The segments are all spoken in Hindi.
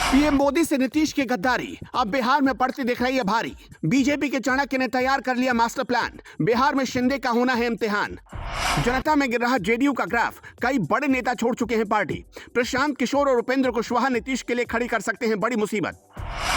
पीएम मोदी से नीतीश की गद्दारी अब बिहार में पड़ती दिख रही है भारी। बीजेपी के चाणक्य ने तैयार कर लिया मास्टर प्लान, बिहार में शिंदे का होना है इम्तिहान। जनता में गिर रहा जेडीयू का ग्राफ, कई बड़े नेता छोड़ चुके हैं पार्टी। प्रशांत किशोर और उपेंद्र कुशवाहा नीतीश के लिए खड़ी कर सकते हैं बड़ी मुसीबत।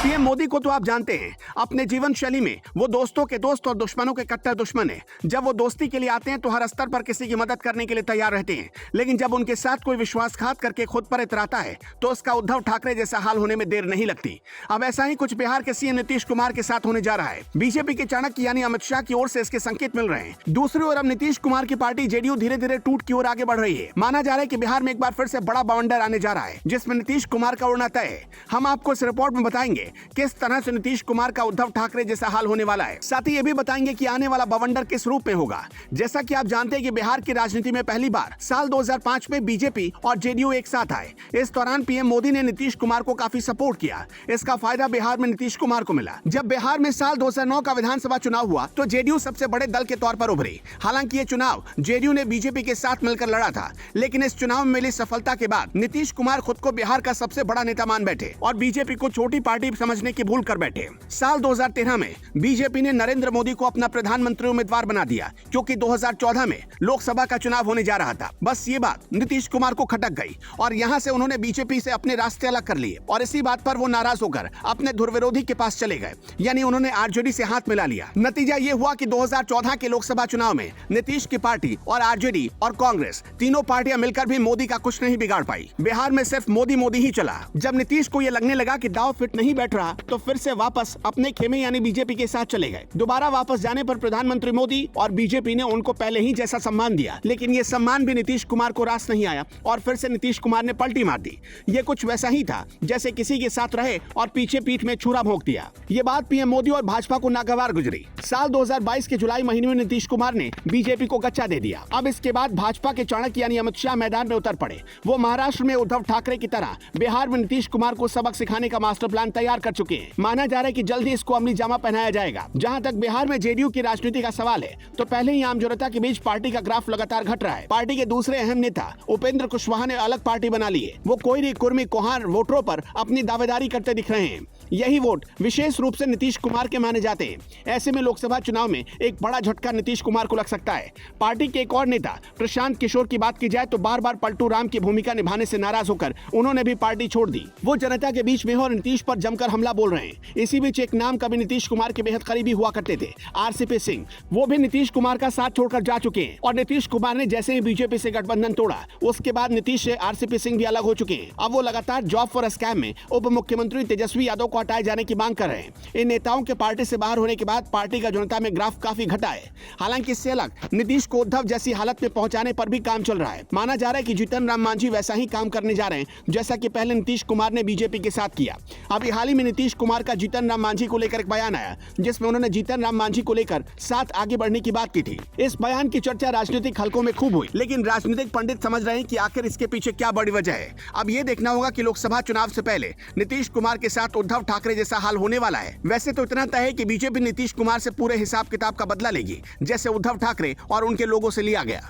पीएम मोदी को तो आप जानते हैं, अपने जीवन शैली में वो दोस्तों के दोस्त और दुश्मनों के कट्टर दुश्मन है। जब वो दोस्ती के लिए आते हैं तो हर स्तर पर किसी की मदद करने के लिए तैयार रहते हैं, लेकिन जब उनके साथ कोई विश्वासघात करके खुद पर इतराता है तो उसका उद्धव ठाकरे जैसा हाल होने में देर नहीं लगती। अब ऐसा ही कुछ बिहार के सीएम नीतीश कुमार के साथ होने जा रहा है। बीजेपी के चाणक्य यानी अमित शाह की ओर से इसके संकेत मिल रहे हैं। दूसरी ओर अब नीतीश कुमार की पार्टी जेडीयू धीरे धीरे टूट की ओर आगे बढ़ रही है। माना जा रहा है कि बिहार में एक बार फिर से बड़ा बवंडर आने जा रहा है, जिसमें नीतीश कुमार का उड़ना तय है। हम आपको इस रिपोर्ट में बताएंगे किस तरह से नीतीश कुमार का उद्धव ठाकरे जैसा हाल होने वाला है। साथ ही ये भी बताएंगे कि आने वाला बवंडर किस रूप में होगा। जैसा कि आप जानते हैं कि बिहार की राजनीति में पहली बार साल 2005 में बीजेपी और जेडीयू एक साथ आए। इस दौरान पीएम मोदी ने नीतीश कुमार को काफी सपोर्ट किया। इसका फायदा बिहार में नीतीश कुमार को मिला। जब बिहार में साल 2009 का विधानसभा चुनाव हुआ तो जेडीयू सबसे बड़े दल के तौर पर उभरी। हालांकि ये चुनाव जेडीयू ने बीजेपी के साथ मिलकर लड़ा था, लेकिन इस चुनाव में मिली सफलता के बाद नीतीश कुमार खुद को बिहार का सबसे बड़ा नेता मान बैठे और बीजेपी को छोटी पार्टी समझने की भूल कर बैठे। साल 2013 में बीजेपी ने नरेंद्र मोदी को अपना प्रधानमंत्री उम्मीदवार बना दिया, क्योंकि 2014 में लोकसभा का चुनाव होने जा रहा था। बस ये बात नीतीश कुमार को खटक गई और यहाँ से उन्होंने बीजेपी से अपने रास्ते अलग कर लिए और इसी बात पर वो नाराज होकर अपने धुर विरोधी के पास चले गए, यानी उन्होंने आरजेडी से हाथ मिला लिया। नतीजा ये हुआ कि 2014 के लोकसभा चुनाव में नीतीश की पार्टी और आरजेडी और कांग्रेस तीनों पार्टियां मिलकर भी मोदी का कुछ नहीं बिगाड़ पाई। बिहार में सिर्फ मोदी मोदी ही चला। जब नीतीश को ये लगने लगा कि दाव फिट नहीं बैठ रहा तो फिर से वापस अपने खेमे यानी बीजेपी के साथ चले गए। दोबारा वापस जाने पर प्रधानमंत्री मोदी और बीजेपी ने उनको पहले ही जैसा सम्मान दिया, लेकिन ये सम्मान भी नीतीश कुमार को रास नहीं आया और फिर से नीतीश कुमार ने पलटी मार दी। ये कुछ वैसा ही था जैसे किसी के साथ रहे और पीछे पीठ में छुरा भोंक दिया। ये बात पीएम मोदी और भाजपा को नागवार गुजरी। साल 2022 के जुलाई महीने में नीतीश कुमार ने बीजेपी को गच्चा दे दिया। अब इसके बाद भाजपा के चाणक्य यानी अमित शाह मैदान में उतर पड़े। वो महाराष्ट्र में उद्धव ठाकरे की तरह बिहार में नीतीश कुमार को सबक सिखाने का मास्टर प्लान तैयार कर चुके हैं। माना जा रहा है कि जल्द ही इसको अमली जामा पहनाया जाएगा। जहां तक बिहार में जेडीयू की राजनीति का सवाल है तो पहले ही आम जनता के बीच पार्टी का ग्राफ लगातार घट रहा है। पार्टी के दूसरे अहम नेता उपेंद्र कुशवाहा ने अलग पार्टी बना ली है। वो कोयरी कुर्मी कोहार वोटरों पर अपनी दावेदारी करते दिख रहे हैं। यही वोट विशेष रूप से नीतीश कुमार के माने जाते हैं। ऐसे में लोकसभा चुनाव में एक बड़ा झटका नीतीश कुमार को लग सकता है। पार्टी के एक और नेता प्रशांत किशोर की बात की जाए तो बार बार पलटू राम की भूमिका निभाने से नाराज होकर उन्होंने भी पार्टी छोड़ दी। वो जनता के बीच में और नीतीश पर जमकर हमला बोल रहे हैं। इसी बीच एक नाम कभी नीतीश कुमार के बेहद करीबी हुआ करते थे, आरसीपी सिंह। वो भी नीतीश कुमार का साथ छोड़कर जा चुके हैं और नीतीश कुमार ने जैसे ही बीजेपी से गठबंधन तोड़ा उसके बाद नीतीश से आरसीपी सिंह भी अलग हो चुके हैं। अब वो लगातार जॉब फॉर स्कैम में उप मुख्यमंत्री तेजस्वी यादव को हटाए जाने की मांग कर रहे हैं। इन नेताओं के पार्टी से बाहर होने के बाद पार्टी का जनता में ग्राफ काफी घटा है। हालांकि इससे अलग नीतीश को उद्धव जैसी हालत में पहुंचाने पर भी काम चल रहा है। माना जा रहा है कि जीतन राम मांझी वैसा ही काम करने जा रहे हैं जैसा कि पहले नीतीश कुमार ने बीजेपी के साथ किया। अभी हाल ही में नीतीश कुमार का जीतन राम मांझी को लेकर एक बयान आया, जिसमें उन्होंने जीतन राम मांझी को लेकर साथ आगे बढ़ने की बात की थी। इस बयान की चर्चा राजनीतिक हलकों में खूब हुई, लेकिन राजनीतिक पंडित समझ रहे हैं कि आखिर इसके पीछे क्या बड़ी वजह है। अब ये देखना होगा कि लोकसभा चुनाव से पहले नीतीश कुमार के साथ उद्धव ठाकरे जैसा हाल होने वाला है। वैसे तो इतना तय है कि बीजेपी नीतीश कुमार से पूरे हिसाब किताब का बदला लेगी, जैसे उद्धव ठाकरे और उनके लोगों से लिया गया।